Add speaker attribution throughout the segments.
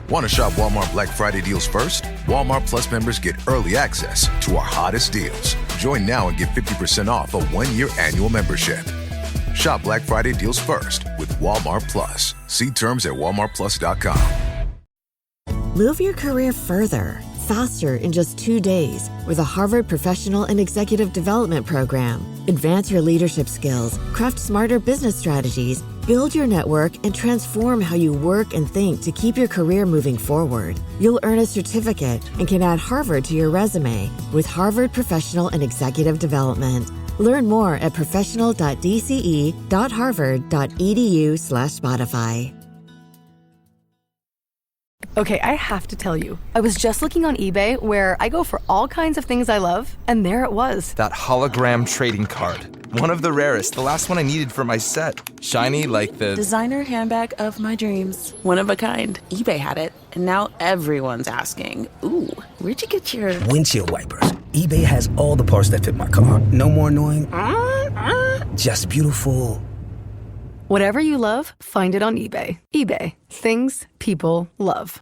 Speaker 1: Want to shop Walmart Black Friday deals first? Walmart Plus members get early access to our hottest deals. Join now and get 50% off a 1-year annual membership. Shop Black Friday deals first with Walmart Plus. See terms at walmartplus.com.
Speaker 2: Move your career further, faster in just 2 days with a Harvard Professional and Executive Development Program. Advance your leadership skills, craft smarter business strategies, build your network, and transform how you work and think to keep your career moving forward. You'll earn a certificate and can add Harvard to your resume with Harvard Professional and Executive Development. Learn more at professional.dce.harvard.edu/Spotify.
Speaker 3: Okay, I have to tell you, I was just looking on eBay where I go for all kinds of things I love, and there it was.
Speaker 4: That hologram trading card. One of the rarest, the last one I needed for my set. Shiny like the...
Speaker 5: designer handbag of my dreams. One of a kind. eBay had it, and now everyone's asking, ooh, where'd you get your...
Speaker 6: windshield wipers. eBay has all the parts that fit my car. No more annoying... just beautiful.
Speaker 3: Whatever you love, find it on eBay. eBay. Things people love.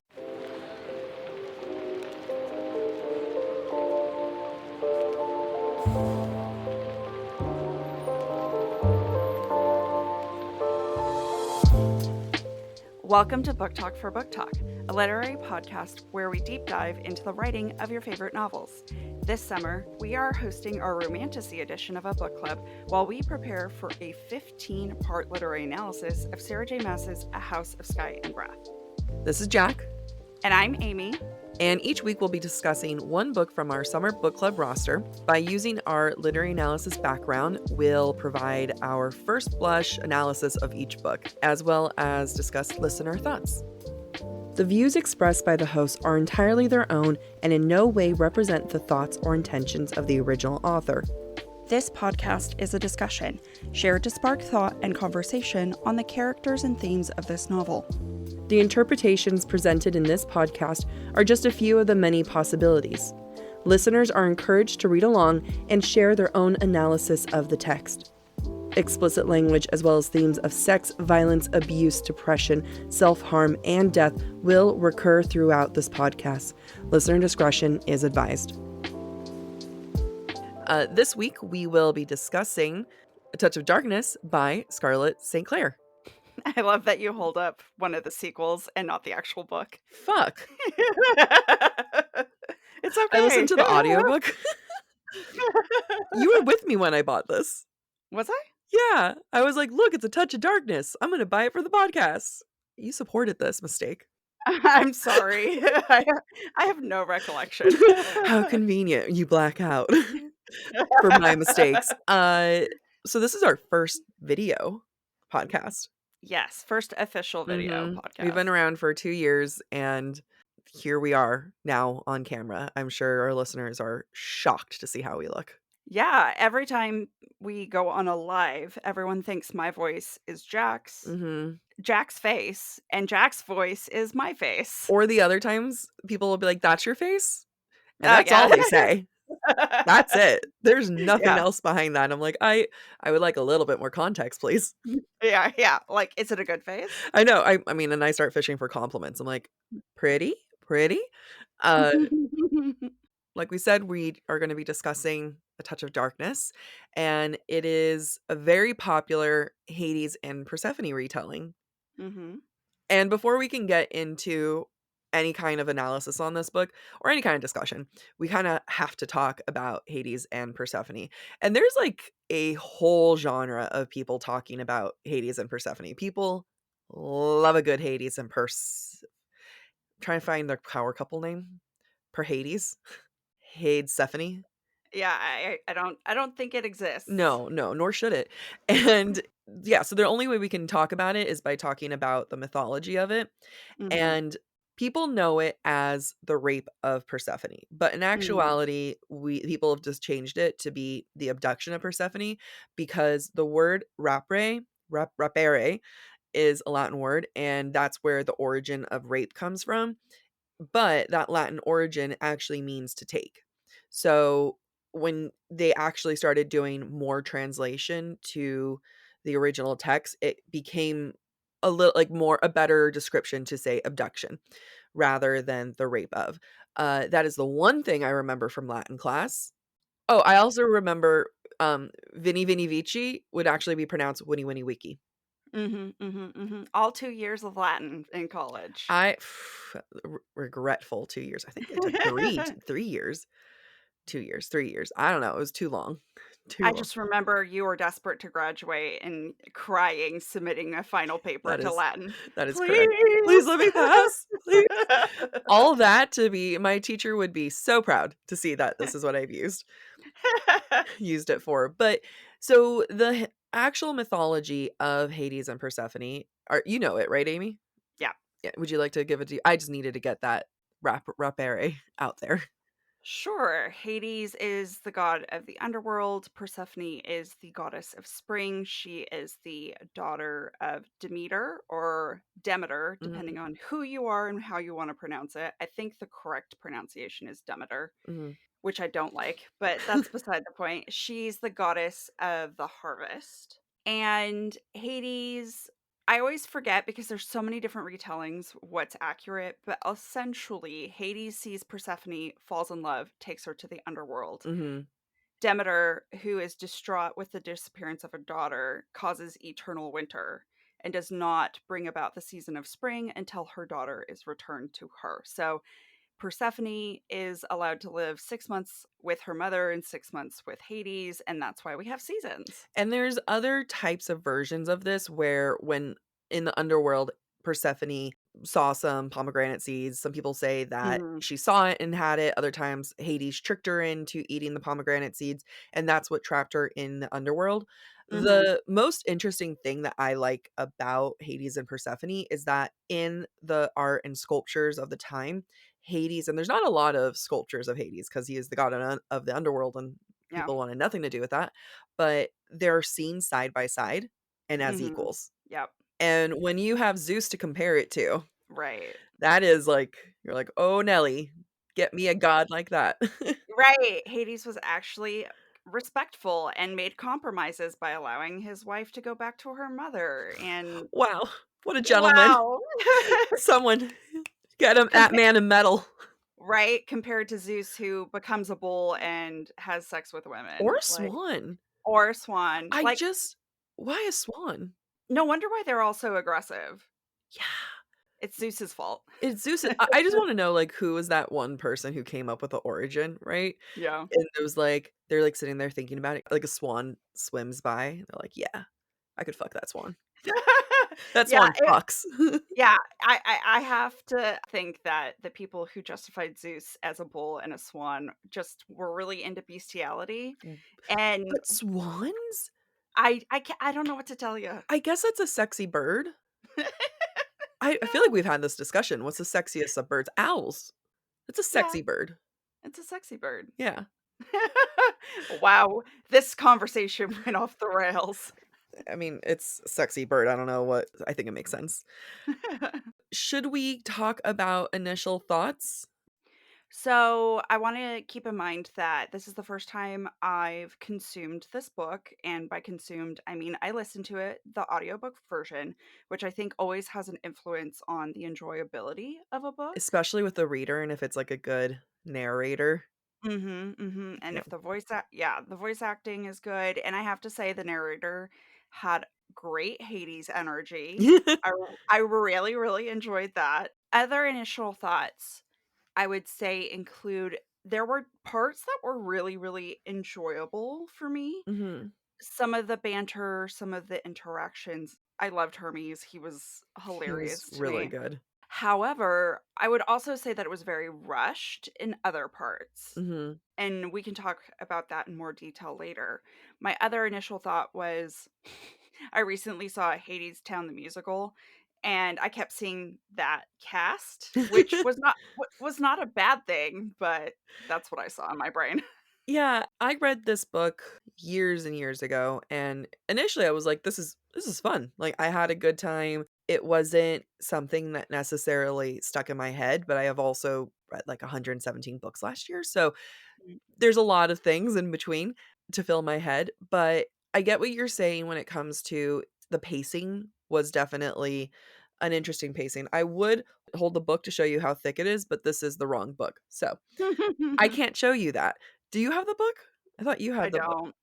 Speaker 7: Welcome to Book Talk for Book Talk, a literary podcast where we deep dive into the writing of your favorite novels. This summer, we are hosting our Romantasy Edition of a book club while we prepare for a 15-part literary analysis of Sarah J. Maas's A House of Sky and Wrath.
Speaker 8: This is Jac.
Speaker 7: And I'm Amy.
Speaker 8: And each week we'll be discussing one book from our Summer Book Club roster. By using our literary analysis background, we'll provide our first blush analysis of each book, as well as discuss listener thoughts. The views expressed by the hosts are entirely their own and in no way represent the thoughts or intentions of the original author.
Speaker 7: This podcast is a discussion shared to spark thought and conversation on the characters and themes of this novel.
Speaker 8: The interpretations presented in this podcast are just a few of the many possibilities. Listeners are encouraged to read along and share their own analysis of the text. Explicit language as well as themes of sex, violence, abuse, depression, self-harm, and death will recur throughout this podcast. Listener discretion is advised. This week we will be discussing A Touch of Darkness by Scarlett St. Clair.
Speaker 7: I love that you hold up one of the sequels and not the actual book.
Speaker 8: Fuck.
Speaker 7: It's okay.
Speaker 8: I listened to the audiobook. You were with me when I bought this.
Speaker 7: Was I?
Speaker 8: Yeah. I was like, look, it's A Touch of Darkness. I'm going to buy it for the podcast. You supported this mistake.
Speaker 7: I'm sorry. I have no recollection.
Speaker 8: How convenient. You black out for my mistakes. So this is our first video podcast.
Speaker 7: Yes, first official video podcast.
Speaker 8: We've been around for 2 years, and here we are now on camera. I'm sure our listeners are shocked to see how we look.
Speaker 7: Yeah, every time we go on a live, everyone thinks my voice is Jac's. Jac's face, and Jac's voice is my face.
Speaker 8: Or the other times, people will be like, that's your face? And that's all they say. That's it. There's nothing else behind that. I'm like, I would like a little bit more context, please.
Speaker 7: Yeah. Like, is it a good face?
Speaker 8: I know. I mean, and I start fishing for compliments. I'm like, pretty. Like we said, we are going to be discussing A Touch of Darkness, and it is a very popular Hades and Persephone retelling. And before we can get into any kind of analysis on this book or any kind of discussion, we kind of have to talk about Hades and Persephone. And there's like a whole genre of people talking about Hades and Persephone. People love a good Hades and I'm trying to find their power couple name. Hades. Hades-Sephone.
Speaker 7: Yeah, I don't think it exists.
Speaker 8: No, nor should it. And yeah, so the only way we can talk about it is by talking about the mythology of it. And people know it as the rape of Persephone, but in actuality, people have just changed it to be the abduction of Persephone, because the word rapere is a Latin word, and that's where the origin of rape comes from. But that Latin origin actually means to take. So when they actually started doing more translation to the original text, it became a little like a better description to say abduction, rather than the rape of. That is the one thing I remember from Latin class. Oh, I also remember, Vini Vini Vici would actually be pronounced Winnie Winnie Wiki.
Speaker 7: All 2 years of Latin in college.
Speaker 8: I regretful 2 years. I think I took 3 years. 2 years, 3 years. I don't know, it was too long. Too
Speaker 7: I
Speaker 8: long.
Speaker 7: just remember you were desperate to graduate and crying, submitting a final paper
Speaker 8: That
Speaker 7: to
Speaker 8: is
Speaker 7: Latin.
Speaker 8: that is correct. "Please
Speaker 7: Please.
Speaker 8: let me pass, please." All that to be my teacher would be so proud to see that this is what I've used it for. But so the actual mythology of Hades and Persephone, you know it, right, Amy?
Speaker 7: Yeah.
Speaker 8: Yeah. Would you like to give it to I just needed to get that rapere out there.
Speaker 7: Sure. Hades is the god of the underworld. Persephone is the goddess of spring. She is the daughter of Demeter or Demeter,
Speaker 8: Mhm,
Speaker 7: depending on who you are and how you want to pronounce it. I think the correct pronunciation is Demeter,
Speaker 8: mhm.
Speaker 7: which I don't like, but that's beside the point. She's the goddess of the harvest. And Hades, I always forget because there's so many different retellings what's accurate, but essentially, Hades sees Persephone, falls in love, takes her to the underworld.
Speaker 8: Mhm.
Speaker 7: Demeter, who is distraught with the disappearance of her daughter, causes eternal winter and does not bring about the season of spring until her daughter is returned to her. So Persephone is allowed to live 6 months with her mother and 6 months with Hades, and that's why we have seasons.
Speaker 8: And there's other types of versions of this where when in the underworld, Persephone saw some pomegranate seeds. Some people say that
Speaker 7: Mhm.
Speaker 8: she saw it and had it. Other times, Hades tricked her into eating the pomegranate seeds, and that's what trapped her in the underworld.
Speaker 7: Mhm.
Speaker 8: The most interesting thing that I like about Hades and Persephone is that in the art and sculptures of the time, Hades, and there's not a lot of sculptures of Hades because he is the god of the underworld and
Speaker 7: Yeah.
Speaker 8: people wanted nothing to do with that, but they're seen side by side and as
Speaker 7: Mhm.
Speaker 8: equals.
Speaker 7: Yep.
Speaker 8: And when you have Zeus to compare it to,
Speaker 7: Right.
Speaker 8: that is like you're like, "Oh, Nelly, get me a god like that."
Speaker 7: Right. Hades was actually respectful and made compromises by allowing his wife to go back to her mother, and
Speaker 8: Wow, what a gentleman.
Speaker 7: wow.
Speaker 8: Someone get him that
Speaker 7: Compa
Speaker 8: man a medal.
Speaker 7: Right, compared to Zeus, who becomes a bull and has sex with
Speaker 8: Or
Speaker 7: women,
Speaker 8: a swan.
Speaker 7: or a swan.
Speaker 8: I just why a swan?
Speaker 7: No wonder why they're all so aggressive.
Speaker 8: Yeah.
Speaker 7: It's Zeus's fault.
Speaker 8: It's Zeus. I just wanna know, like, who was that one person who came up with the origin, right?
Speaker 7: Yeah.
Speaker 8: And it was like they're, like, sitting there thinking about it, like, a swan swims by, and they're like, "Yeah, I could fuck that swan. That
Speaker 7: Yeah,
Speaker 8: swan fucks."
Speaker 7: yeah, I have to think that the people who justified Zeus as a bull and a swan just were really into bestiality, and
Speaker 8: But swans?
Speaker 7: I don't know what to tell you.
Speaker 8: I guess that's a sexy bird. I feel like we've had this discussion. What's the sexiest of birds? Owls. It's a
Speaker 7: Yeah,
Speaker 8: sexy bird.
Speaker 7: it's a sexy bird.
Speaker 8: Yeah.
Speaker 7: Wow, this conversation went off the rails.
Speaker 8: I mean, it's a sexy bird. I don't know what I think it makes sense. Should we talk about initial thoughts?
Speaker 7: So, I want to keep in mind that this is the first time I've consumed this book. And by consumed, I mean I listened to it, the audiobook version, which I think always has an influence on the enjoyability of a book.
Speaker 8: Especially with the reader and if it's like a good narrator.
Speaker 7: And
Speaker 8: Yeah.
Speaker 7: if the voice acting is good. And I have to say, the narrator had great Hades energy. I really, really enjoyed that. Other initial thoughts I would say include there were parts that were really, really enjoyable for me.
Speaker 8: Mhm.
Speaker 7: Some of the banter, some of the interactions. I loved Hermes. He was
Speaker 8: He was
Speaker 7: hilarious to
Speaker 8: really
Speaker 7: me.
Speaker 8: good.
Speaker 7: However, I would also say that it was very rushed in other parts.
Speaker 8: Mhm.
Speaker 7: And we can talk about that in more detail later. My other initial thought was I recently saw Hades Town the musical, and I kept seeing that cast, which was not a bad thing, but that's what I saw in my brain.
Speaker 8: Yeah, I read this book years and years ago, and initially I was like, this is fun. Like I had a good time. It wasn't something that necessarily stuck in my head, but I have also read like 117 books last year. So there's a lot of things in between to fill my head. But I get what you're saying when it comes to the pacing was definitely an interesting pacing. I would hold the book to show you how thick it is, but this is the wrong book. So, I can't show you that. Do you have the book? I thought you
Speaker 7: I
Speaker 8: had the book.
Speaker 7: don't.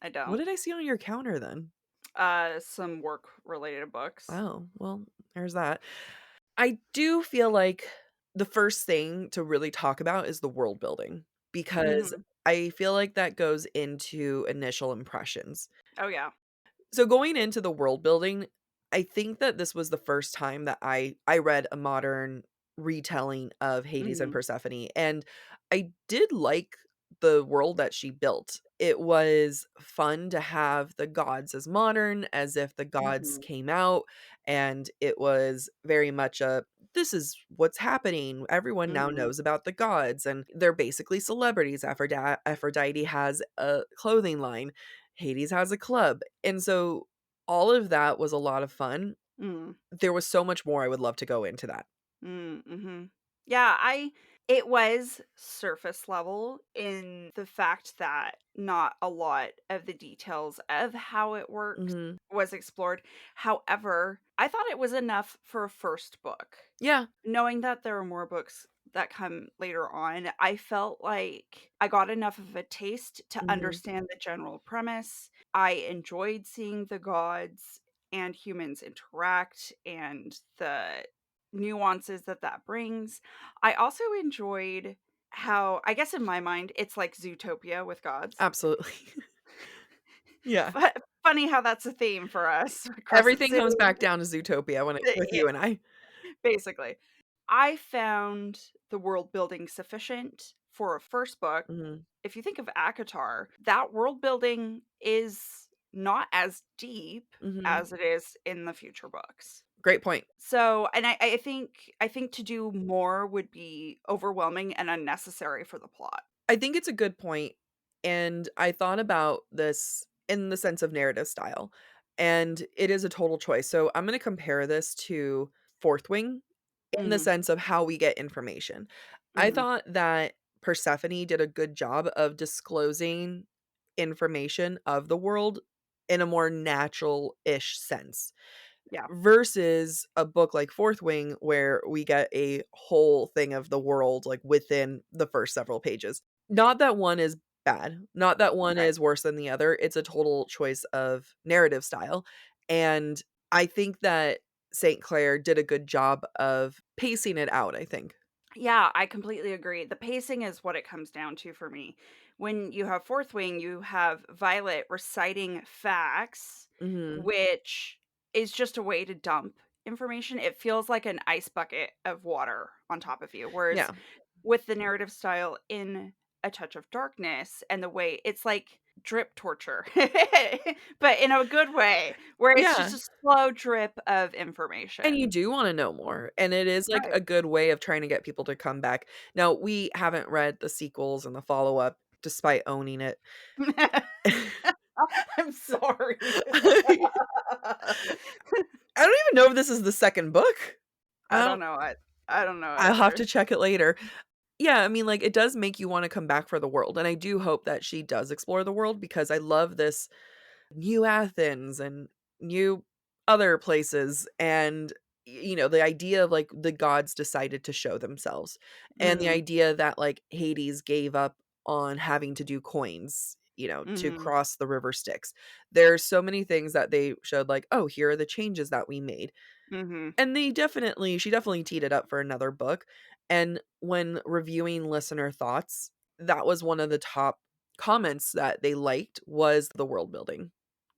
Speaker 7: I
Speaker 8: What
Speaker 7: don't.
Speaker 8: did I see on your counter then?
Speaker 7: Some work related books.
Speaker 8: Oh, well, there's that. I do feel like the first thing to really talk about is the world building because
Speaker 7: Mhm.
Speaker 8: I feel like that goes into initial impressions.
Speaker 7: Oh, yeah.
Speaker 8: So going into the world building, I think that this was the first time that I read a modern retelling of Hades and
Speaker 7: Mhm.
Speaker 8: Persephone, and I did like the world that she built. It was fun to have the gods as modern, as if the gods
Speaker 7: Mhm.
Speaker 8: came out, and it was very much a this is what's happening. Everyone now
Speaker 7: Mhm.
Speaker 8: knows about the gods, and they're basically celebrities. Aphrodite has a clothing line. Hades has a club. And so all of that was a lot of fun.
Speaker 7: Mm.
Speaker 8: There was so much more I would love to go into that.
Speaker 7: Mm, mhm. Yeah, I it was surface level in the fact that not a lot of the details of how it works
Speaker 8: Mhm.
Speaker 7: was explored. However, I thought it was enough for a first book.
Speaker 8: Yeah.
Speaker 7: Knowing that there are more books that come later on, I felt like I got enough of a taste to
Speaker 8: Mhm.
Speaker 7: understand the general premise. I enjoyed seeing the gods and humans interact and the nuances that that brings. I also enjoyed how, I guess in my mind, it's like Zootopia with gods.
Speaker 8: Absolutely. Yeah.
Speaker 7: Fu Funny how that's a theme for us. Crescent
Speaker 8: Everything
Speaker 7: City,
Speaker 8: comes back down to Zootopia when it's with
Speaker 7: yeah,
Speaker 8: you and I.
Speaker 7: basically. I found the world building sufficient for a first book.
Speaker 8: Mhm.
Speaker 7: If you think of ACOTAR, that world building is not as deep
Speaker 8: Mhm.
Speaker 7: as it is in the future books.
Speaker 8: Great point.
Speaker 7: So, and I think to do more would be overwhelming and unnecessary for the plot.
Speaker 8: I think it's a good point, and I thought about this in the sense of narrative style, and it is a total choice. So I'm gonna compare this to Fourth Wing in the
Speaker 7: Mhm,
Speaker 8: sense of how we get information. I
Speaker 7: mhm,
Speaker 8: thought that Persephone did a good job of disclosing information of the world in a more natural-ish sense
Speaker 7: yeah,
Speaker 8: versus a book like Fourth Wing where we get a whole thing of the world, like, within the first several pages. Not that one is bad, not that one
Speaker 7: right.
Speaker 8: is worse than the other, it's a total choice of narrative style, and I think that St. Clair did a good job of pacing it out, I think.
Speaker 7: Yeah, I completely agree. The pacing is what it comes down to for me. When you have Fourth Wing, you have Violet reciting facts,
Speaker 8: Mhm.
Speaker 7: which is just a way to dump information. It feels like an ice bucket of water on top of you. Whereas
Speaker 8: Yeah.
Speaker 7: with the narrative style in A Touch of Darkness and the way it's like drip torture, but in a good way, where it's just
Speaker 8: Yeah,
Speaker 7: a slow drip of
Speaker 8: and you
Speaker 7: information.
Speaker 8: do wanna know more, and it is, like,
Speaker 7: Right.
Speaker 8: a good way of trying to get people to come back. Now, we haven't read the sequels and the follow-up despite owning it.
Speaker 7: I'm sorry.
Speaker 8: I don't even know if this is the 2nd book.
Speaker 7: I
Speaker 8: I
Speaker 7: don't
Speaker 8: don't
Speaker 7: know. I don't know
Speaker 8: I'll have
Speaker 7: either.
Speaker 8: to check it later. Yeah, I mean, like, it does make you wanna come back for the world, and I do hope that she does explore the world because I love this New Athens and new other places, and, the idea of, like, the gods decided to show themselves, and the
Speaker 7: Mhm,
Speaker 8: idea that, like, Hades gave up on having to do coins, to
Speaker 7: mhm,
Speaker 8: cross the river Styx. There's so many things that they showed, like, "Oh, here are the changes that we made."
Speaker 7: mhm,
Speaker 8: And she definitely teed it up for another book, and when reviewing listener thoughts, that was one of the top comments that they liked was the world building.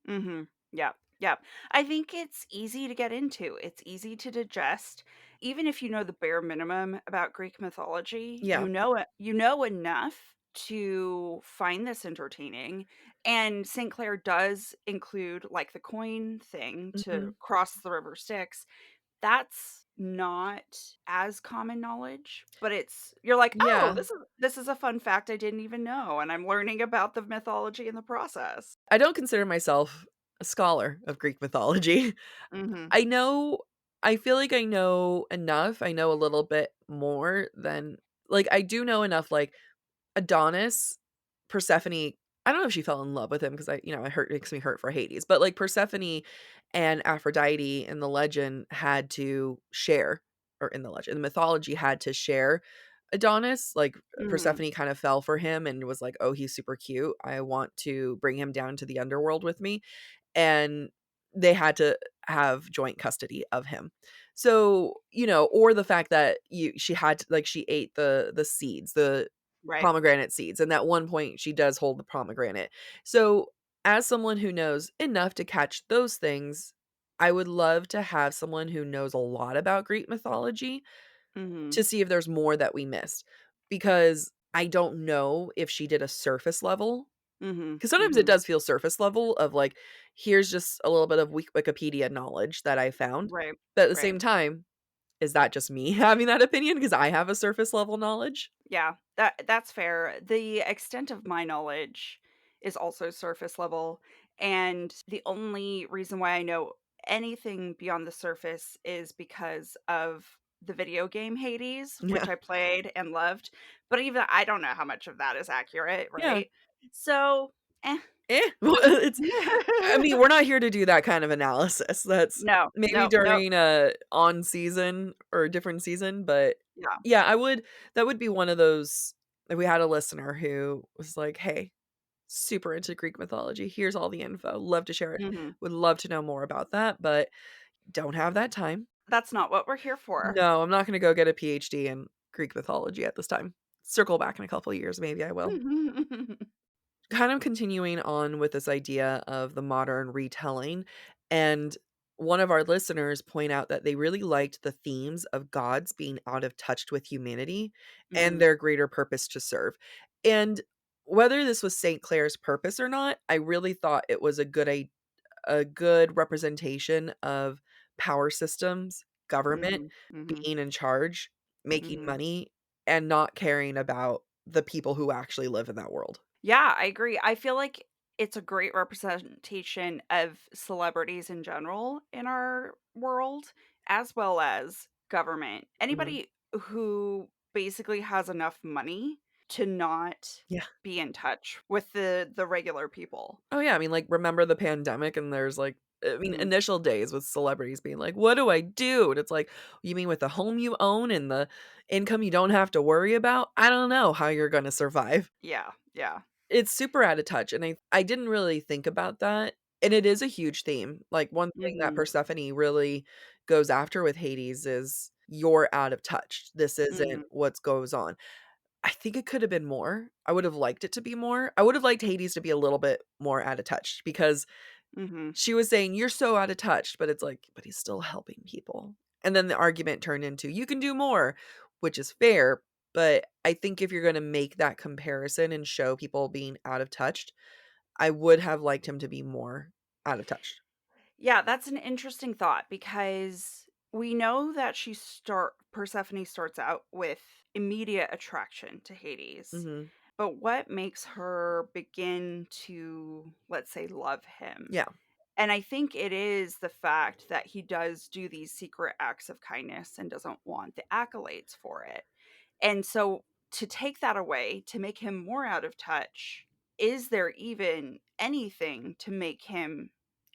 Speaker 7: mhm. Yep, yep. I think it's easy to get into. It's easy to digest. Even if you know the bare minimum about Greek mythology,
Speaker 8: Yeah.
Speaker 7: you know enough to find this entertaining. And St. Clair does include like the coin thing to
Speaker 8: Mhm.
Speaker 7: cross the river Styx. That's not as common knowledge, but it's you're like, "Oh,
Speaker 8: Yeah.
Speaker 7: this is a fun fact I didn't even know, and I'm learning about the mythology in the process."
Speaker 8: I don't consider myself a scholar of Greek mythology.
Speaker 7: Mhm.
Speaker 8: I feel like I know enough. I know a little bit more than like, I do know enough, like, Adonis, Persephone I don't know if she fell in love with him because it makes me hurt for Hades, but, like, Persephone and Aphrodite in the legend had to share or in the legend, the mythology had to share Adonis. Like,
Speaker 7: Mhm.
Speaker 8: Persephone kind of fell for him and was like, "Oh, he's super cute. I want to bring him down to the underworld with me." And they had to have joint custody of him. So, or the fact that she had to, like, she ate the seeds, the
Speaker 7: Right.
Speaker 8: pomegranate seeds, and at one point she does hold the pomegranate. So, as someone who knows enough to catch those things, I would love to have someone who knows a lot about Greek mythology
Speaker 7: Mhm.
Speaker 8: to see if there's more that we missed, because I don't know if she did a surface level,
Speaker 7: Mhm.
Speaker 8: because sometimes it
Speaker 7: Mhm.
Speaker 8: does feel surface level of, like, here's just a little bit of Wikipedia knowledge that I found,
Speaker 7: Right.
Speaker 8: but at the
Speaker 7: Right.
Speaker 8: same time, is that just me having that opinion because I have a surface level knowledge?
Speaker 7: Yeah, that's fair. The extent of my knowledge is also surface level, and the only reason why I know anything beyond the surface is because of the video game Hades,
Speaker 8: Yeah.
Speaker 7: which I played and loved. But even I don't know how much of that is accurate,
Speaker 8: Yeah.
Speaker 7: right? So, eh.
Speaker 8: Well, it's I mean, we're not here to do that kind of analysis. That's
Speaker 7: No,
Speaker 8: maybe
Speaker 7: no, no.
Speaker 8: during a on season or a different season, but
Speaker 7: Yeah.
Speaker 8: yeah, that would be one of those if we had a listener who was like, "Hey, super into Greek mythology. Here's all the info. Love to share it.
Speaker 7: Mhm.
Speaker 8: Would love to know more about that, but don't have that time."
Speaker 7: That's not what we're here for.
Speaker 8: No, I'm not gonna go get a PhD in Greek mythology at this time. Circle back in a couple of years, maybe I will. Kind of continuing on with this idea of the modern retelling, and one of our listeners point out that they really liked the themes of gods being out of touch with humanity and
Speaker 7: Mhm.
Speaker 8: their greater purpose to serve. And whether this was St. Clair's purpose or not, I really thought it was a good representation of power systems, government
Speaker 7: Mhm. Mhm.
Speaker 8: being in charge, making
Speaker 7: Mhm.
Speaker 8: money, and not caring about the people who actually live in that world.
Speaker 7: Yeah, I agree. I feel like it's a great representation of celebrities in general in our world, as well as government.
Speaker 8: Mhm.
Speaker 7: Anybody who basically has enough money to not
Speaker 8: Yeah.
Speaker 7: be in touch with the regular people.
Speaker 8: Oh, yeah, I mean, like, remember the pandemic and there's, like I mean,
Speaker 7: Mhm.
Speaker 8: initial days with celebrities being like, "What do I do?" And it's like, "You mean with the home you own and the income you don't have to worry about? I don't know how you're gonna survive."
Speaker 7: Yeah, yeah.
Speaker 8: It's super out of touch, and I didn't really think about that, and it is a huge theme. Like, one thing that
Speaker 7: Mhm.
Speaker 8: Persephone really goes after with Hades is, "You're out of touch. This isn't
Speaker 7: Mhm.
Speaker 8: what goes on." I think it could have been more. I would have liked it to be more. I would have liked Hades to be a little bit more out of touch because
Speaker 7: Mhm.
Speaker 8: she was saying, "You're so out of touch," but it's like, "But he's still helping people." And then the argument turned into, "You can do more," which is fair, but I think if you're gonna make that comparison and show people being out of touch, I would have liked him to be more out of touch.
Speaker 7: Yeah, that's an interesting thought because we know that Persephone starts out with immediate attraction to Hades.
Speaker 8: Mhm.
Speaker 7: But what makes her begin to, let's say, love him?
Speaker 8: Yeah.
Speaker 7: And I think it is the fact that he does do these secret acts of kindness and doesn't want the accolades for it. And so to take that away, to make him more out of touch, is there even anything to make him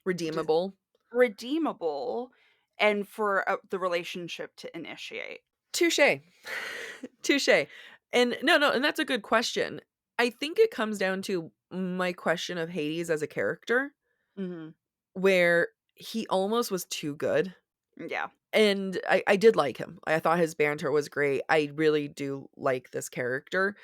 Speaker 8: Redeemable.
Speaker 7: redeemable and for, the relationship to initiate?
Speaker 8: Touche. Touche. And no, and that's a good question. I think it comes down to my question of Hades as a character,
Speaker 7: Mhm.
Speaker 8: where he almost was too good.
Speaker 7: Yeah.
Speaker 8: And I did like him. I thought his banter was great. I really do like this character.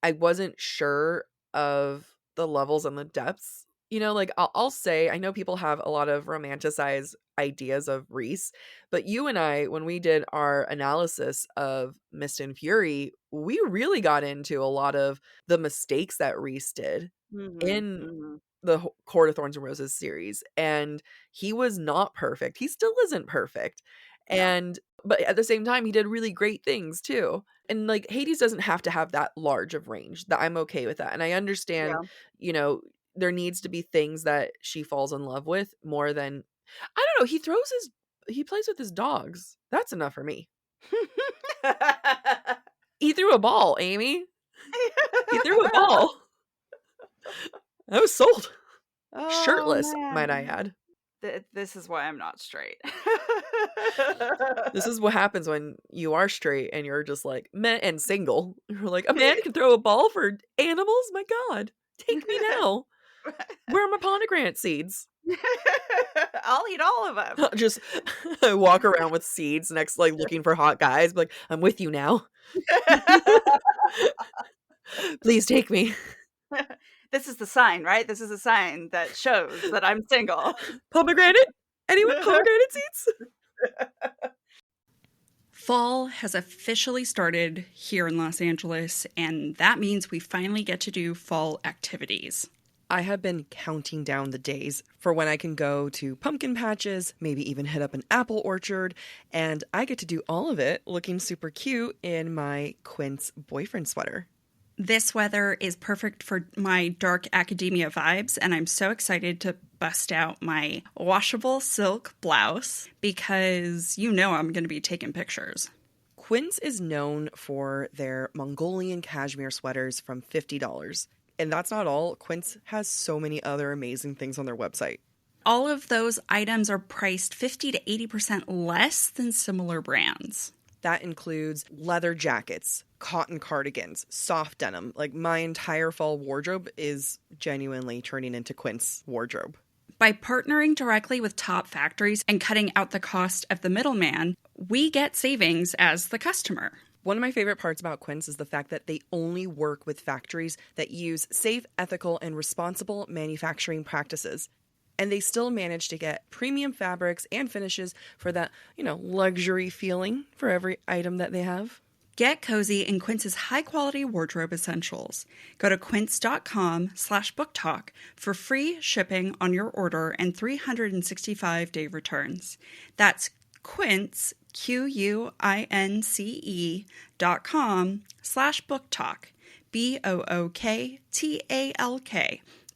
Speaker 8: I wasn't sure of the levels and the depths. Like, I'll say, I know people have a lot of romanticized ideas of Reese, but you and I, when we did our analysis of Mist and Fury, we really got into a lot of the mistakes that Reese did
Speaker 7: Mhm.
Speaker 8: in
Speaker 7: Mhm.
Speaker 8: the Court of Thorns and Roses series, and he was not perfect. He still isn't perfect.
Speaker 7: No.
Speaker 8: But at the same time, he did really great things too. And, like, Hades doesn't have to have that large of range. That I'm okay with that. And I understand,
Speaker 7: Yeah.
Speaker 8: you know, there needs to be things that she falls in love with more than I don't know, he plays with his dogs. That's enough for me. He threw a ball, Amy. He threw a ball. I was sold.
Speaker 7: Oh,
Speaker 8: Shirtless, might I
Speaker 7: man.
Speaker 8: add.
Speaker 7: This is why I'm not straight.
Speaker 8: This is what happens when you are straight and you're just like, man, and single. You're like, a man can throw a ball for animals? My God, take me now. Where are my pomegranate seeds?
Speaker 7: I'll eat all of them.
Speaker 8: Just walk around with seeds next, like looking for hot guys. Be like, I'm with you now. Please take me.
Speaker 7: This is the sign, right? This is a sign that shows that I'm single.
Speaker 8: Pomegranate? Anyone? Pomegranate seeds?
Speaker 9: Fall has officially started here in Los Angeles, and that means we finally get to do fall activities.
Speaker 8: I have been counting down the days for when I can go to pumpkin patches, maybe even hit up an apple orchard, and I get to do all of it looking super cute in my Quince boyfriend sweater.
Speaker 9: This weather is perfect for my dark academia vibes, and I'm so excited to bust out my washable silk blouse because you know I'm going to be taking pictures.
Speaker 8: Quince is known for their Mongolian cashmere sweaters from $50. And that's not all. Quince has so many other amazing things on their website.
Speaker 9: All of those items are priced 50 to 80% less than similar brands.
Speaker 8: That includes leather jackets, cotton cardigans, soft denim. Like my entire fall wardrobe is genuinely turning into Quince wardrobe.
Speaker 9: By partnering directly with top factories and cutting out the cost of the middleman, we get savings as the customer.
Speaker 8: One of my favorite parts about Quince is the fact that they only work with factories that use safe, ethical, and responsible manufacturing practices. And they still manage to get premium fabrics and finishes for that, luxury feeling for every item that they have.
Speaker 9: Get cozy in Quince's high-quality wardrobe essentials. Go to quince.com/booktalk for free shipping on your order and 365-day returns. That's Quince, QUINCE.com/booktalk, BOOKTALK,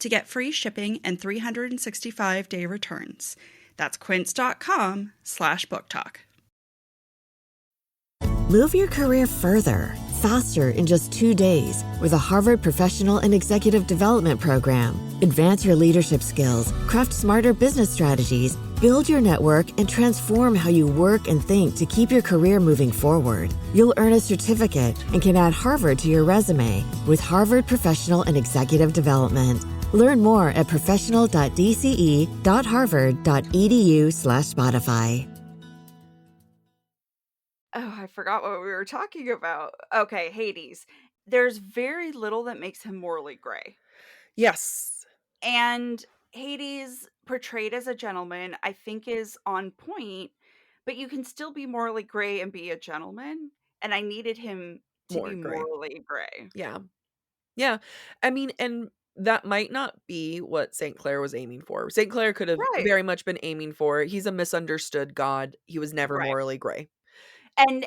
Speaker 9: to get free shipping and 365-day returns. That's quince.com/booktalk.
Speaker 2: Move your career further, faster in just 2 days with a Harvard Professional and Executive Development Program. Advance your leadership skills, craft smarter business strategies, build your network, and transform how you work and think to keep your career moving forward. You'll earn a certificate and can add Harvard to your resume with Harvard Professional and Executive Development. Learn more at professional.dce.harvard.edu/Spotify.
Speaker 7: Oh, I forgot what we were talking about. Okay, Hades. There's very little that makes him morally gray.
Speaker 8: Yes.
Speaker 7: And Hades, portrayed as a gentleman, I think is on point, but you can still be morally gray and be a gentleman. And I needed him to
Speaker 8: More
Speaker 7: be
Speaker 8: gray.
Speaker 7: morally gray.
Speaker 8: Yeah. Yeah. I mean, and that might not be what St. Clair was aiming for. St. Clair could have
Speaker 7: Right.
Speaker 8: very much been aiming for, he's a misunderstood god. He was never
Speaker 7: Right.
Speaker 8: morally gray.
Speaker 7: And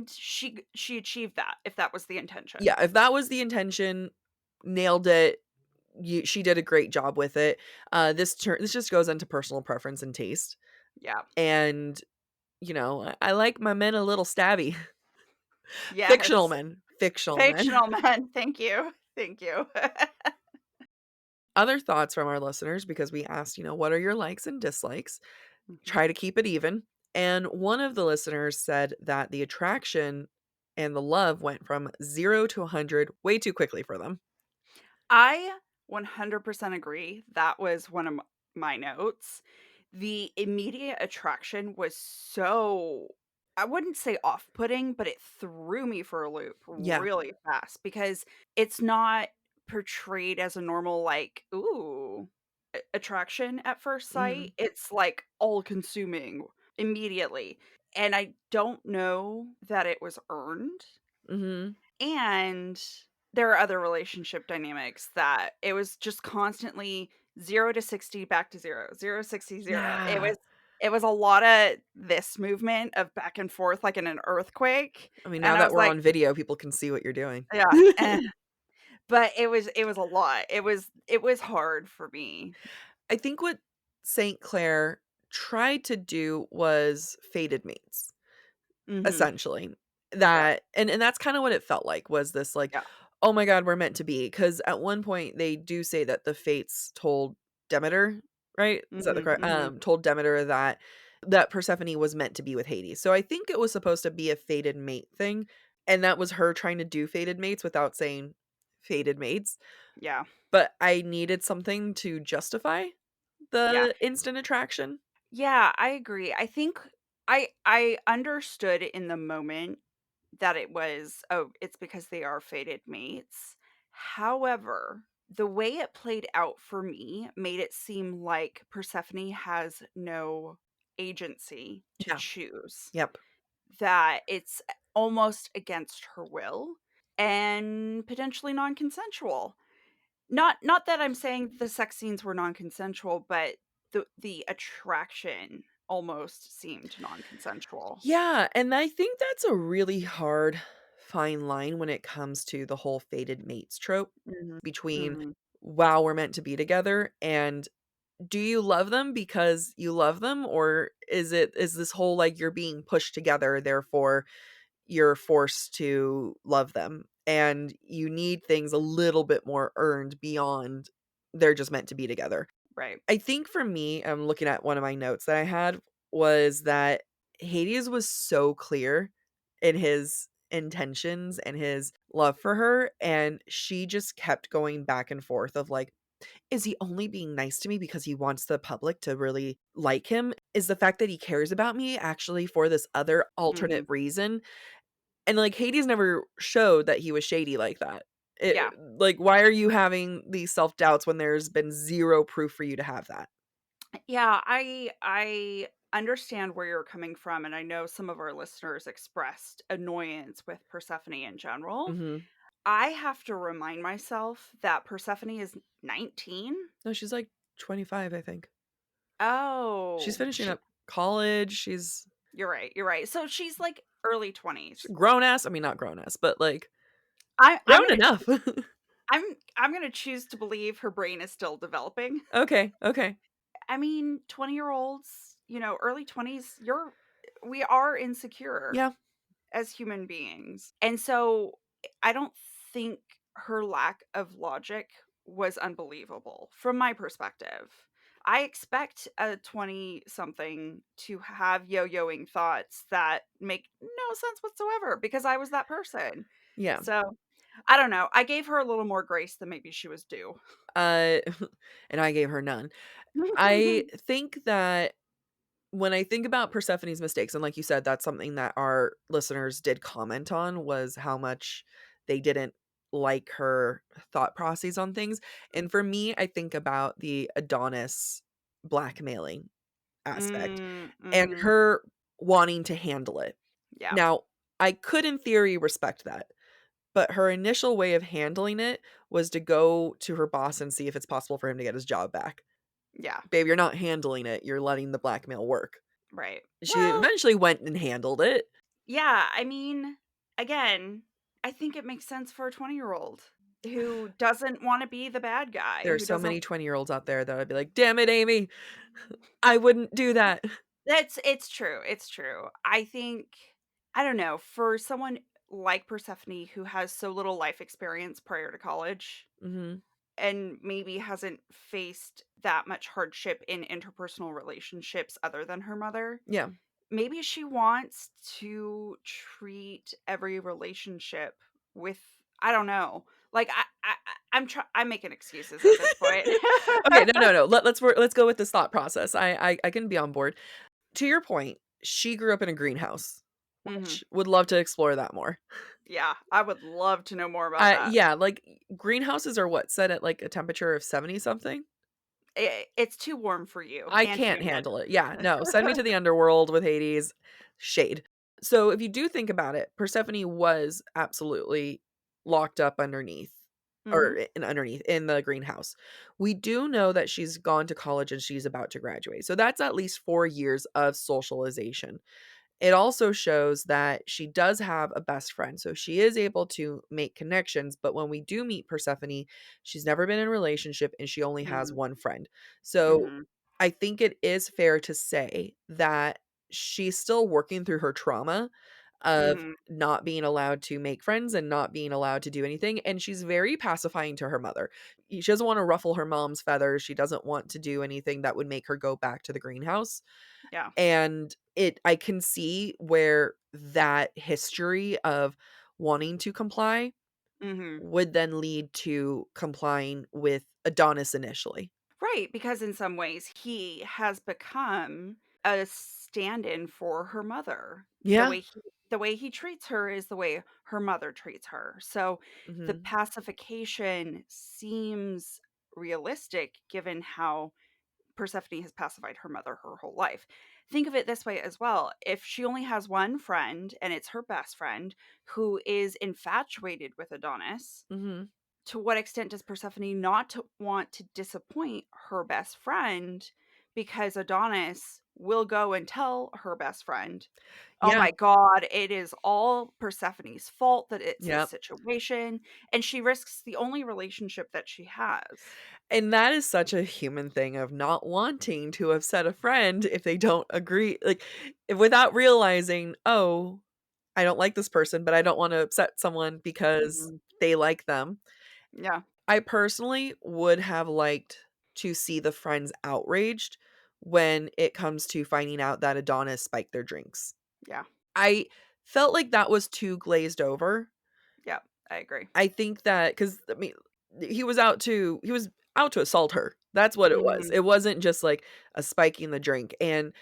Speaker 7: she achieved that, if that was the intention.
Speaker 8: Yeah, if that was the intention, nailed it. She did a great job with it. This just goes into personal preference and taste.
Speaker 7: Yeah.
Speaker 8: And I like my men a little stabby.
Speaker 7: Yes.
Speaker 8: Fictional men. Fictional
Speaker 7: men. Thank you.
Speaker 8: Other thoughts from our listeners, because we asked, what are your likes and dislikes? Try to keep it even. And one of the listeners said that the attraction and the love went from 0 to 100 way too quickly for them.
Speaker 7: I 100% agree. That was one of my notes. The immediate attraction was so, I wouldn't say off-putting, but it threw me for a loop really fast because it's not portrayed as a normal, like, ooh, attraction at first sight. It's like all-consuming immediately. And I don't know that it was earned. And there are other relationship dynamics that it was just constantly 0 to 60, back to 0, 0, 60, 0.
Speaker 8: Yeah.
Speaker 7: It was a lot of this movement of back and forth like in an earthquake.
Speaker 8: I mean, now that we're on video, people can see what you're doing.
Speaker 7: Yeah. But it was a lot. It was hard for me.
Speaker 8: I think what St. Clair tried to do was fated mates, essentially. That and that's kind of what it felt like, was this like oh my god, we're meant to be. Because at one point they do say that the fates told Demeter, right? Is that the correct? Told Demeter that Persephone was meant to be with Hades. So I think it was supposed to be a fated mate thing, and that was her trying to do fated mates without saying fated mates.
Speaker 7: Yeah.
Speaker 8: But I needed something to justify
Speaker 7: Yeah.
Speaker 8: the instant attraction.
Speaker 7: Yeah, I agree. I think I understood in the moment that it was, oh, it's because they are fated mates. However, the way it played out for me made it seem like Persephone has no agency to
Speaker 8: Yeah.
Speaker 7: choose.
Speaker 8: Yep.
Speaker 7: That it's almost against her will and potentially non-consensual. Not that I'm saying the sex scenes were non-consensual, but the attraction almost seemed non-consensual.
Speaker 8: Yeah, and I think that's a really hard fine line when it comes to the whole fated mates trope
Speaker 7: Mhm.
Speaker 8: between
Speaker 7: Mhm.
Speaker 8: wow, we're meant to be together and do you love them because you love them, or is this whole like you're being pushed together, therefore you're forced to love them and you need things a little bit more earned beyond they're just meant to be together.
Speaker 7: Right.
Speaker 8: I think for me, I'm looking at one of my notes that I had was that Hades was so clear in his intentions and his love for her, and she just kept going back and forth of like, is he only being nice to me because he wants the public to really like him? Is the fact that he cares about me actually for this other alternate
Speaker 7: Mhm.
Speaker 8: reason? And like Hades never showed that he was shady like that. It,
Speaker 7: Yeah.
Speaker 8: like, why are you having these self doubts when there's been zero proof for you to have that?
Speaker 7: Yeah, I understand where you're coming from, and I know some of our listeners expressed annoyance with Persephone in general.
Speaker 8: Mhm.
Speaker 7: I have to remind myself that Persephone is 19.
Speaker 8: No, she's like 25, I think. She's
Speaker 7: Oh,
Speaker 8: finishing up college. She's
Speaker 7: you're right. You're right. So she's like early
Speaker 8: she's
Speaker 7: 20s.
Speaker 8: grown ass. I mean, not grown ass, but like
Speaker 7: I'm
Speaker 8: grown
Speaker 7: gonna
Speaker 8: enough.
Speaker 7: I'm gonna choose to believe her brain is still developing.
Speaker 8: Okay, okay.
Speaker 7: I mean, 20-year-olds, early 20s, we are insecure
Speaker 8: Yeah,
Speaker 7: as human beings. And so I don't think her lack of logic was unbelievable from my perspective. I expect a 20 something to have yo-yoing thoughts that make no sense whatsoever because I was that person.
Speaker 8: yeah.
Speaker 7: So, I don't know. I gave her a little more grace than maybe she was due.
Speaker 8: Uh, and I gave her none. I think that when I think about Persephone's mistakes, and like you said, that's something that our listeners did comment on was how much they didn't like her thought processes on things. And for me, I think about the Adonis blackmailing aspect and
Speaker 7: Mhm.
Speaker 8: her wanting to handle it.
Speaker 7: Yeah.
Speaker 8: Now, I could in theory respect that, but her initial way of handling it was to go to her boss and see if it's possible for him to get his job back.
Speaker 7: Yeah.
Speaker 8: Babe, you're not handling it, you're letting the blackmail work.
Speaker 7: Right.
Speaker 8: She
Speaker 7: Well,
Speaker 8: eventually went and handled it.
Speaker 7: yeah, I mean, again, I think it makes sense for a 20-year-old who doesn't wanna be the bad guy,
Speaker 8: There are
Speaker 7: who
Speaker 8: so
Speaker 7: doesn't.
Speaker 8: many 20-year-olds out there that I'd be like, "Damn it, Amy, I wouldn't do that."
Speaker 7: It's true, it's true. I think I don't know, for someone like Persephone who has so little life experience prior to college
Speaker 8: Mhm.
Speaker 7: and maybe hasn't faced that much hardship in interpersonal relationships other than her mother,
Speaker 8: Yeah.
Speaker 7: maybe she wants to treat every relationship with, I don't know. Like I'm making excuses at this point.
Speaker 8: Okay, no. Let's go with this thought process. I can be on board. To your point, she grew up in a greenhouse,
Speaker 7: Mhm.
Speaker 8: which would love to explore that more.
Speaker 7: Yeah, I would love to know more about that.
Speaker 8: Yeah, like, greenhouses are what, set at, like, a temperature of 70 something?
Speaker 7: It's too warm for you
Speaker 8: I
Speaker 7: and
Speaker 8: can't
Speaker 7: humid.
Speaker 8: handle it. Yeah, no, send me to the underworld with Hades. Shade. So, if you do think about it, Persephone was absolutely locked up underneath
Speaker 7: Mhm.
Speaker 8: or underneath in the greenhouse. We do know that she's gone to college and she's about to graduate. So, that's at least 4 years of socialization. It also shows that she does have a best friend, so she is able to make connections, but when we do meet Persephone, she's never been in a relationship and she only has
Speaker 7: Mhm.
Speaker 8: one friend. So,
Speaker 7: Mhm.
Speaker 8: I think it is fair to say that she's still working through her trauma, of
Speaker 7: Mhm.
Speaker 8: not being allowed to make friends and not being allowed to do anything, and she's very pacifying to her mother. She doesn't wanna ruffle her mom's feathers, she doesn't want to do anything that would make her go back to the greenhouse,
Speaker 7: Yeah.
Speaker 8: and I can see where that history of wanting to comply
Speaker 7: Mhm.
Speaker 8: would then lead to complying with Adonis initially.
Speaker 7: Right, because in some ways he has become a stand-in for her mother.
Speaker 8: Yeah.
Speaker 7: The way he treats her is the way her mother treats her. So the
Speaker 8: Mhm.
Speaker 7: pacification seems realistic given how Persephone has pacified her mother her whole life. Think of it this way as well. If she only has one friend and it's her best friend who is infatuated with Adonis,
Speaker 8: Mhm.
Speaker 7: to what extent does Persephone not to want to disappoint her best friend because Adonis will go and tell her best friend, "Oh
Speaker 8: Yeah.
Speaker 7: my god, it is all Persephone's fault that it's this
Speaker 8: Yep.
Speaker 7: situation," and she risks the only relationship that she has.
Speaker 8: And that is such a human thing of not wanting to upset a friend if they don't agree, like, without realizing, "Oh, I don't like this person, but I don't wanna upset someone because
Speaker 7: Mhm.
Speaker 8: they like them."
Speaker 7: Yeah,
Speaker 8: I personally would have liked to see the friends outraged when it comes to finding out that Adonis spiked their drinks.
Speaker 7: yeah,
Speaker 8: I felt like that was too glazed over.
Speaker 7: yeah, I agree.
Speaker 8: I think that because I mean, he was out to assault her. That's what it was.
Speaker 7: Mhm.
Speaker 8: It wasn't just like a spiking the drink. And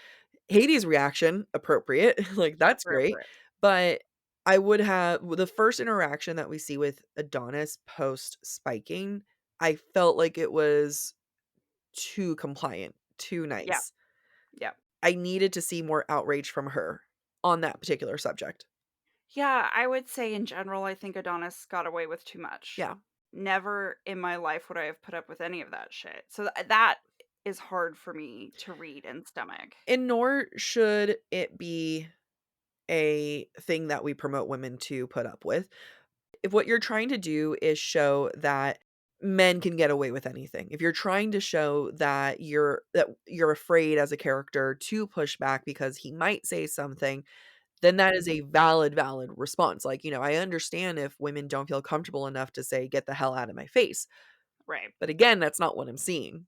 Speaker 8: Hades' reaction, appropriate, like, that's great,
Speaker 7: Appropriate.
Speaker 8: but I would have the first interaction that we see with Adonis post spiking, I felt like it was too compliant, too
Speaker 7: Yeah,
Speaker 8: nice.
Speaker 7: yeah.
Speaker 8: I needed to see more outrage from her on that particular subject.
Speaker 7: Yeah, I would say in general, I think Adonis got away with too much.
Speaker 8: Yeah.
Speaker 7: Never in my life would I have put up with any of that shit. So that is hard for me to read and stomach.
Speaker 8: And nor should it be a thing that we promote women to put up with. If what you're trying to do is show that men can get away with anything, if you're trying to show that you're afraid as a character to push back because he might say something, then that is
Speaker 7: Mhm.
Speaker 8: a valid response. Like, I understand if women don't feel comfortable enough to say, "Get the hell out of my face."
Speaker 7: Right.
Speaker 8: But again, that's not what I'm seeing.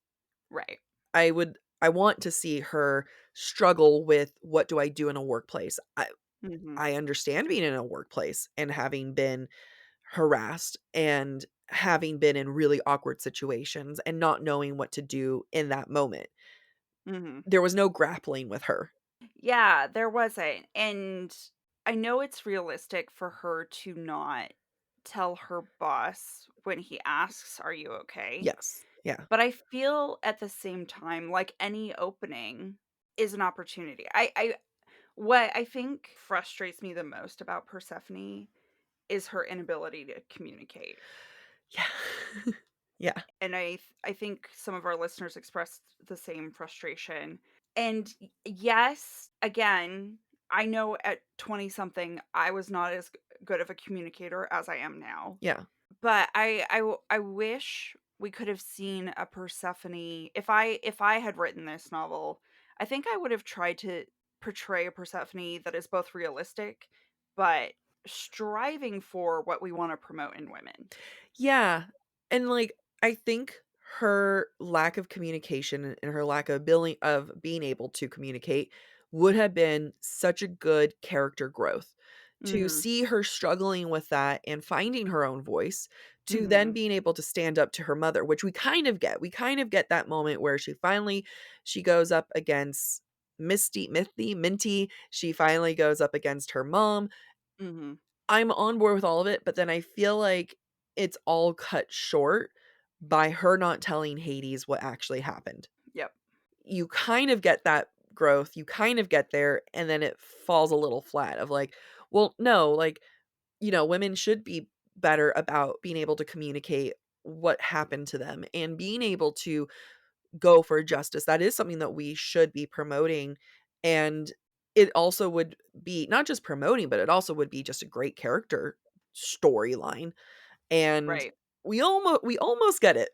Speaker 7: Right.
Speaker 8: I want to see her struggle with what do I do in a workplace.
Speaker 7: Mhm.
Speaker 8: I understand being in a workplace and having been harassed and having been in really awkward situations and not knowing what to do in that moment.
Speaker 7: Mhm.
Speaker 8: There was no grappling with her.
Speaker 7: Yeah, there wasn't. And I know it's realistic for her to not tell her boss when he asks, "Are you okay?"
Speaker 8: Yes. Yeah.
Speaker 7: But I feel at the same time like any opening is an opportunity. What I think frustrates me the most about Persephone is her inability to communicate.
Speaker 8: Yeah. Yeah.
Speaker 7: And I think some of our listeners expressed the same frustration. And yes, again, I know at 20 something I was not as good of a communicator as I am now.
Speaker 8: Yeah.
Speaker 7: But I wish we could have seen a Persephone. If I had written this novel, I think I would have tried to portray a Persephone that is both realistic but striving for what we want to promote in women.
Speaker 8: Yeah. And like I think her lack of communication and her lack of ability of being able to communicate would have been such a good character growth to
Speaker 7: Mhm.
Speaker 8: see her struggling with that and finding her own voice to then
Speaker 7: Mhm.
Speaker 8: being able to stand up to her mother, which we kind of get. We kind of get that moment where she goes up against Minty. She finally goes up against her mom.
Speaker 7: Mhm.
Speaker 8: I'm on board with all of it, but then I feel like it's all cut short by her not telling Hades what actually happened.
Speaker 7: Yep.
Speaker 8: You kind of get that growth, you kind of get there, and then it falls a little flat of like, well, no, like, women should be better about being able to communicate what happened to them and being able to go for justice. That is something that we should be promoting. And it also would be not just promoting, but it also would be just a great character storyline. And
Speaker 7: Right.
Speaker 8: we almost get it.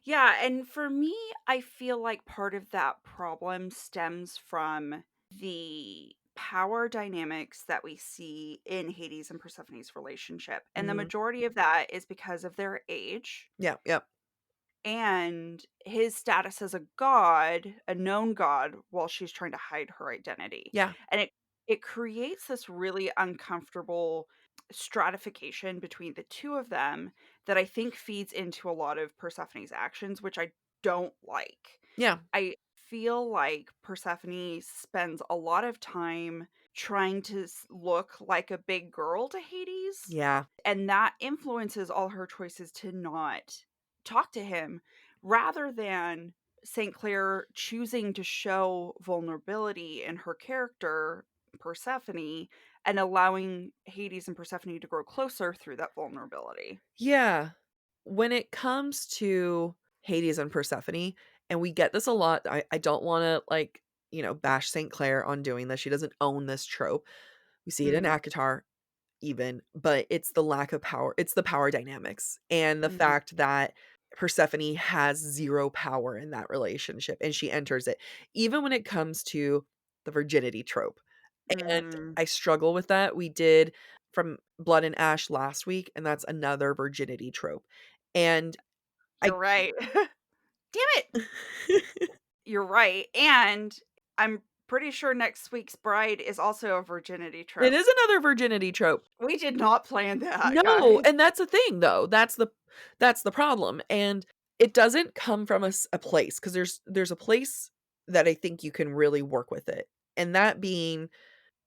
Speaker 7: Yeah, and for me, I feel like part of that problem stems from the power dynamics that we see in Hades and Persephone's relationship. And the
Speaker 8: Mhm.
Speaker 7: majority of that is because of their age
Speaker 8: Yeah, yep.
Speaker 7: and his status as a god, a known god, while she's trying to hide her identity.
Speaker 8: Yeah.
Speaker 7: And it creates this really uncomfortable stratification between the two of them that I think feeds into a lot of Persephone's actions, which I don't like.
Speaker 8: Yeah.
Speaker 7: I feel like Persephone spends a lot of time trying to look like a big girl to Hades,
Speaker 8: Yeah.
Speaker 7: and that influences all her choices to not talk to him rather than St. Clair choosing to show vulnerability in her character, Persephone, and allowing Hades and Persephone to grow closer through that vulnerability.
Speaker 8: Yeah. When it comes to Hades and Persephone, and we get this a lot, I don't wanna, like, bash St. Clair on doing this, she doesn't own this trope. We see it in
Speaker 7: Mhm.
Speaker 8: ACOTAR even, but it's the lack of power, it's the power dynamics, and the
Speaker 7: Mhm.
Speaker 8: fact that Persephone has 0 power in that relationship, and she enters it, even when it comes to the virginity trope, and
Speaker 7: Mhm.
Speaker 8: I struggle with that. We did From Blood and Ash last week, and that's another virginity trope, and I
Speaker 7: You're right. Damn it! You're right, and I'm pretty sure next week's bride is also a virginity
Speaker 8: It
Speaker 7: trope.
Speaker 8: is another virginity trope.
Speaker 7: We did not plan that,
Speaker 8: No,
Speaker 7: guys.
Speaker 8: and that's the thing, though, that's the problem, and it doesn't come from a place, 'cause there's a place that I think you can really work with it, and that being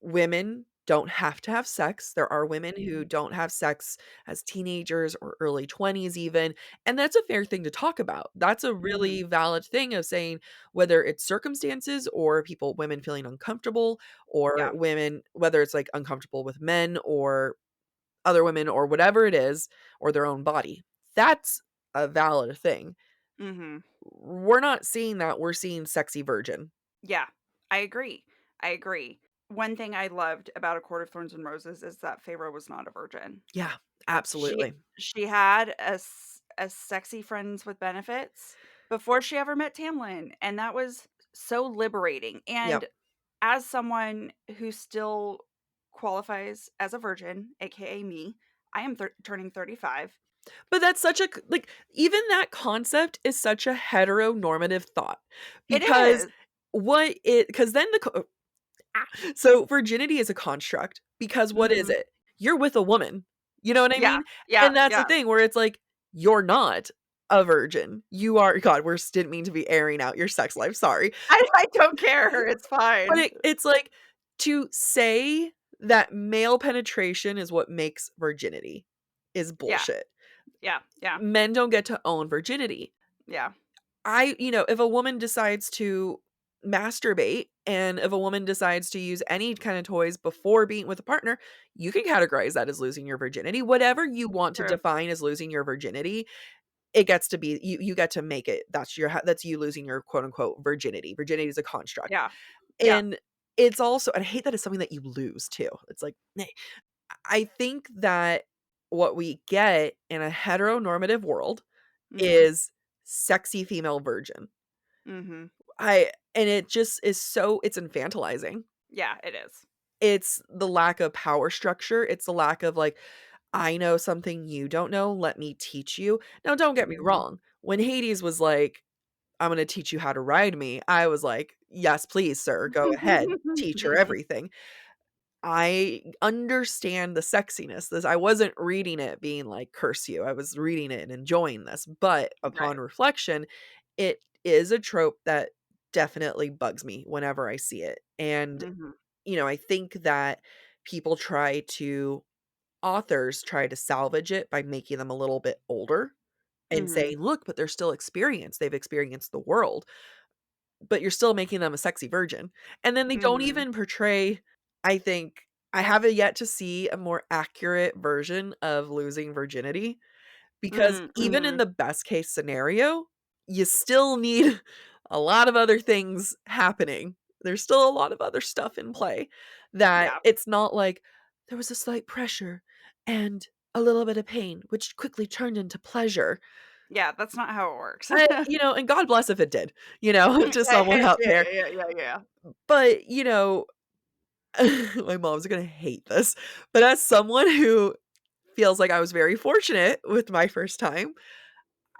Speaker 8: women don't have to have sex. There are women who
Speaker 7: Mhm.
Speaker 8: don't have sex as teenagers or early 20s even, and that's a fair thing to talk about. That's a
Speaker 7: Mhm.
Speaker 8: really valid thing of saying whether it's circumstances or women feeling uncomfortable, or
Speaker 7: Yeah.
Speaker 8: women whether it's, like, uncomfortable with men or other women or whatever it is, or their own body. That's a valid thing.
Speaker 7: Mhm.
Speaker 8: We're not seeing that, we're seeing sexy virgin.
Speaker 7: Yeah. I agree. I agree. One thing I loved about A Court of Thorns and Roses is that Feyre was not a virgin.
Speaker 8: Yeah,
Speaker 7: She
Speaker 8: absolutely.
Speaker 7: she had a sexy friends with benefits before she ever met Tamlin, and that was so liberating.
Speaker 8: Yep.
Speaker 7: And as someone who still qualifies as a virgin, aka me, I am turning 35.
Speaker 8: But that's such a even that concept is such a heteronormative thought,
Speaker 7: It
Speaker 8: because
Speaker 7: is.
Speaker 8: what it because then so virginity is a construct, because what is
Speaker 7: Mhm.
Speaker 8: it? You're with a woman. You know what I
Speaker 7: Yeah.
Speaker 8: mean?
Speaker 7: Yeah.
Speaker 8: And that's the
Speaker 7: Yeah.
Speaker 8: thing where it's like, you're not a virgin. You are God, didn't mean to be airing out your sex life, sorry.
Speaker 7: I don't care. It's
Speaker 8: But
Speaker 7: fine.
Speaker 8: it's like, to say that male penetration is what makes virginity is
Speaker 7: Yeah.
Speaker 8: bullshit.
Speaker 7: Yeah. Yeah.
Speaker 8: Men don't get to own virginity.
Speaker 7: Yeah.
Speaker 8: If a woman decides to masturbate, and if a woman decides to use any kind of toys before being with a partner, you can categorize that as losing your virginity. Whatever you want to
Speaker 7: True.
Speaker 8: define as losing your virginity, it gets to be you get to make it. That's you losing your quote unquote virginity. Virginity is a construct.
Speaker 7: Yeah. Yeah.
Speaker 8: And it's also, and I hate that it's something that you lose too. It's like, I think that what we get in a heteronormative world
Speaker 7: Mhm.
Speaker 8: is sexy female virgin.
Speaker 7: Mhm.
Speaker 8: And it just is it's infantilizing.
Speaker 7: Yeah, it is.
Speaker 8: It's the lack of power structure. It's the lack of, like, I know something you don't know, let me teach you. Now, don't get me
Speaker 7: Mhm.
Speaker 8: wrong. When Hades was like, I'm gonna teach you how to ride me, I was like, yes, please, sir, go ahead, teach her everything. I understand the sexiness. I wasn't reading it being like, curse you. I was reading it and enjoying this. But upon
Speaker 7: Right.
Speaker 8: reflection, it is a trope that definitely bugs me whenever I see it. And,
Speaker 7: Mhm.
Speaker 8: I think that authors try to salvage it by making them a little bit older and
Speaker 7: Mhm.
Speaker 8: saying, look, but they're still experienced. They've experienced the world, but you're still making them a sexy virgin. And then they don't
Speaker 7: Mhm.
Speaker 8: even portray, I think I have yet to see a more accurate version of losing virginity, because even in
Speaker 7: Mhm.
Speaker 8: the best case scenario, you still need a lot of other things happening. There's still a lot of other stuff in play, that
Speaker 7: Yeah.
Speaker 8: it's not like there was a slight pressure and a little bit of pain, which quickly turned into pleasure.
Speaker 7: Yeah, that's not how it works.
Speaker 8: And God bless if it did, to
Speaker 7: Yeah,
Speaker 8: someone out
Speaker 7: yeah,
Speaker 8: there.
Speaker 7: yeah, yeah, yeah.
Speaker 8: But, my mom's gonna hate this, but as someone who feels like I was very fortunate with my first time,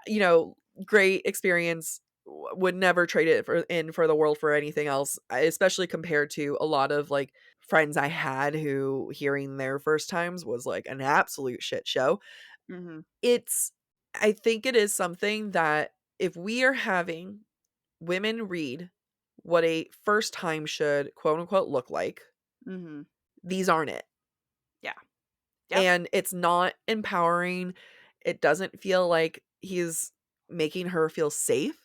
Speaker 8: you know, great experience, would never trade it for the world for anything else, especially compared to a lot of like friends I had who hearing their first times was like an absolute shit show.
Speaker 7: Mm-hmm.
Speaker 8: It's I think it is something that if we are having women read what a first time should quote unquote look like,
Speaker 7: Mm-hmm.
Speaker 8: these aren't it.
Speaker 7: Yeah. Yep.
Speaker 8: And it's not empowering. It doesn't feel like he's making her feel safe.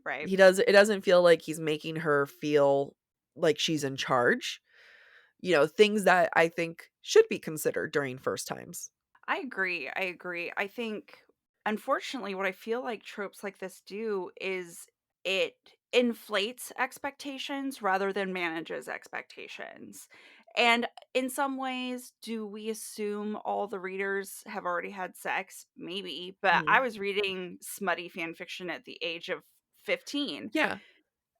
Speaker 7: Right.
Speaker 8: It doesn't feel like he's making her feel like she's in charge. Things that I think should be considered during first times.
Speaker 7: I agree. I think, unfortunately, what I feel like tropes like this do is it inflates expectations rather than manages expectations. And in some ways, do we assume all the readers have already had sex? Maybe. But I
Speaker 8: Mhm.
Speaker 7: was reading smutty fan fiction at the age of 15
Speaker 8: Yeah.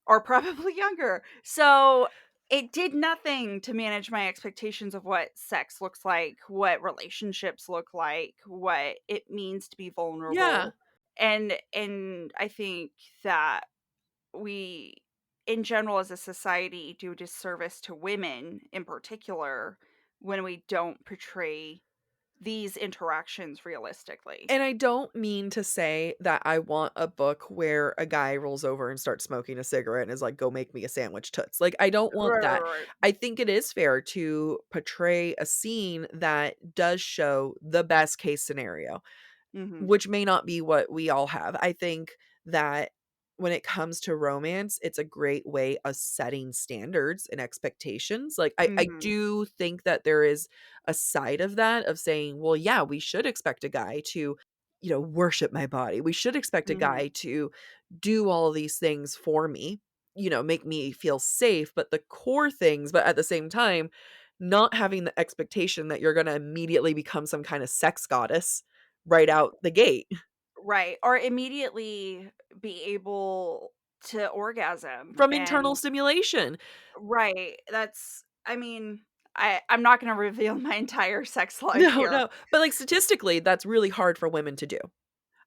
Speaker 7: or probably younger. So it did nothing to manage my expectations of what sex looks like, what relationships look like, what it means to be
Speaker 8: Yeah.
Speaker 7: vulnerable. And I think that we in general as a society do a disservice to women in particular when we don't portray these interactions realistically.
Speaker 8: And I don't mean to say that I want a book where a guy rolls over and starts smoking a cigarette and is like, go make me a sandwich toots. Like, I don't want
Speaker 7: Right,
Speaker 8: that.
Speaker 7: right, right.
Speaker 8: I think it is fair to portray a scene that does show the best case scenario,
Speaker 7: Mm-hmm.
Speaker 8: which may not be what we all have. I think that when it comes to romance, it's a great way of setting standards and expectations. Like, I
Speaker 7: Mm-hmm.
Speaker 8: do think that there is a side of that of saying, well, yeah, we should expect a guy to, worship my body. We should expect a
Speaker 7: Mm-hmm.
Speaker 8: guy to do all these things for me, make me feel safe, but the core things, but at the same time, not having the expectation that you're going to immediately become some kind of sex goddess right out the gate
Speaker 7: Right, or immediately be able to orgasm
Speaker 8: from internal
Speaker 7: and
Speaker 8: stimulation.
Speaker 7: right, that's I mean, I'm not gonna reveal my entire sex life
Speaker 8: No,
Speaker 7: here.
Speaker 8: no. But like statistically, that's really hard for women to do.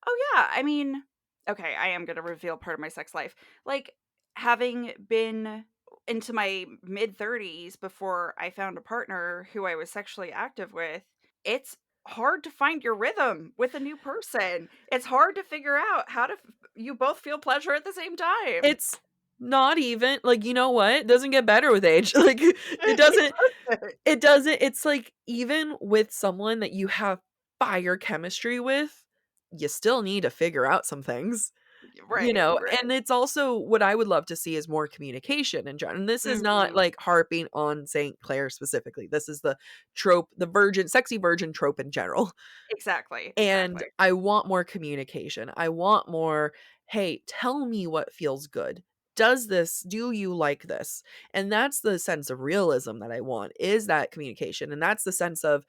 Speaker 7: Oh, yeah, I mean okay, I am gonna reveal part of my sex life. Like, having been into my mid-30s before I found a partner who I was sexually active with, it's hard to find your rhythm with a new person. It's hard to figure out how to you both feel pleasure at the same time.
Speaker 8: It's not even like, you know what? It doesn't get better with age. Like it doesn't it's like even with someone that you have fire chemistry with, you still need to figure out some things.
Speaker 7: Right, right.
Speaker 8: And it's also what I would love to see is more communication in general. And this is not
Speaker 7: Mhm.
Speaker 8: like harping on St. Clair specifically. This is the trope, the sexy virgin trope in general.
Speaker 7: Exactly,
Speaker 8: And
Speaker 7: exactly.
Speaker 8: I want more communication. I want more, hey, tell me what feels good. Do you like this? And that's the sense of realism that I want is that communication. And that's the sense of,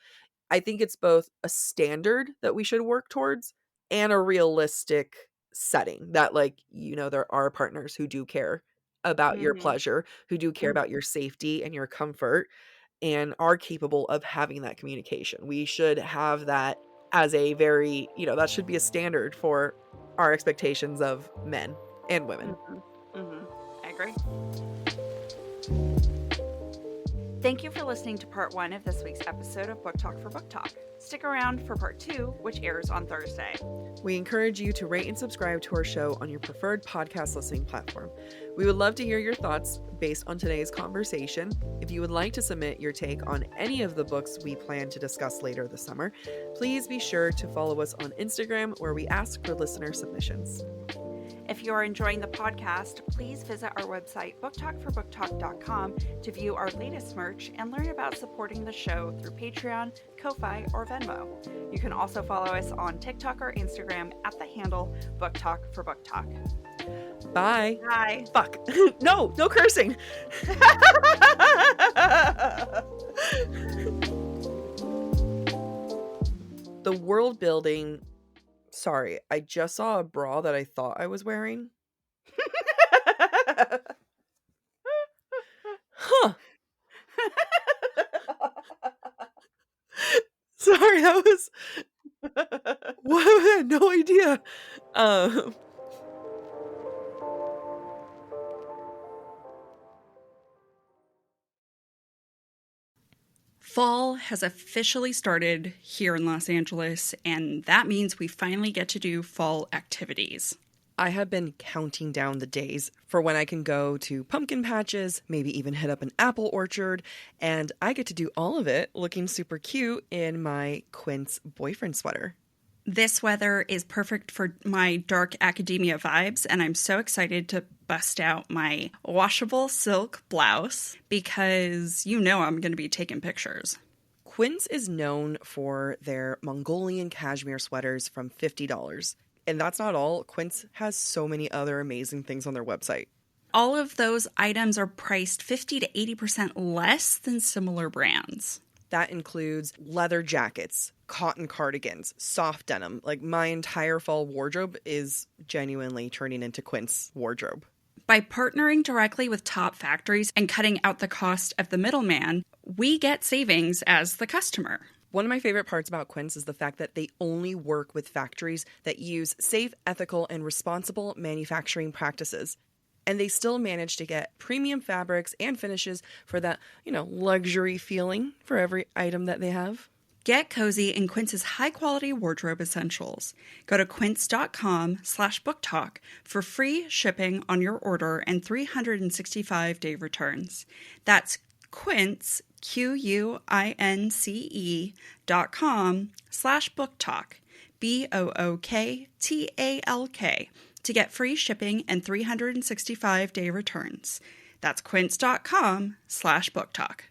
Speaker 8: I think it's both a standard that we should work towards and a realistic setting that, like, there are partners who do care about your
Speaker 7: Mhm,
Speaker 8: pleasure, who do care about
Speaker 7: mhm.
Speaker 8: your safety and your comfort and are capable of having that communication. We should have that as a very, that should be a standard for our expectations of men and women.
Speaker 7: Mhm, mhm. I agree. Thank you for listening to part 1 of this week's episode of Book Talk for Book Talk. Stick around for part 2, which airs on Thursday.
Speaker 8: We encourage you to rate and subscribe to our show on your preferred podcast listening platform. We would love to hear your thoughts based on today's conversation. If you would like to submit your take on any of the books we plan to discuss later this summer, please be sure to follow us on Instagram where we ask for listener submissions.
Speaker 7: If you are enjoying the podcast, please visit our website, booktalkforbooktalk.com, to view our latest merch and learn about supporting the show through Patreon, Ko-Fi, or Venmo. You can also follow us on TikTok or Instagram at the handle booktalkforbooktalk.
Speaker 8: Bye.
Speaker 7: Bye.
Speaker 8: Fuck. No cursing. The world building. Sorry, I just saw a bra that I thought I was wearing. Huh. Sorry, that was... What? I had no idea.
Speaker 9: Fall has officially started here in Los Angeles, and that means we finally get to do fall activities.
Speaker 8: I have been counting down the days for when I can go to pumpkin patches, maybe even hit up an apple orchard, and I get to do all of it looking super cute in my Quince boyfriend sweater.
Speaker 9: This weather is perfect for my dark academia vibes, and I'm so excited to bust out my washable silk blouse because you know I'm going to be taking pictures.
Speaker 8: Quince is known for their Mongolian cashmere sweaters from $50. And that's not all. Quince has so many other amazing things on their website.
Speaker 9: All of those items are priced 50 to 80% less than similar brands.
Speaker 8: That includes leather jackets, cotton cardigans, soft denim. Like, my entire fall wardrobe is genuinely turning into Quince wardrobe.
Speaker 9: By partnering directly with top factories and cutting out the cost of the middleman, we get savings as the customer.
Speaker 8: One of my favorite parts about Quince is the fact that they only work with factories that use safe, ethical, and responsible manufacturing practices. And they still manage to get premium fabrics and finishes for that, luxury feeling for every item that they have.
Speaker 9: Get cozy in Quince's high-quality wardrobe essentials. Go to quince.com/booktalk for free shipping on your order and 365-day returns. That's Quince, QUINCE.com/booktalk, BOOKTALK, to get free shipping and 365-day returns. That's quince.com/booktalk.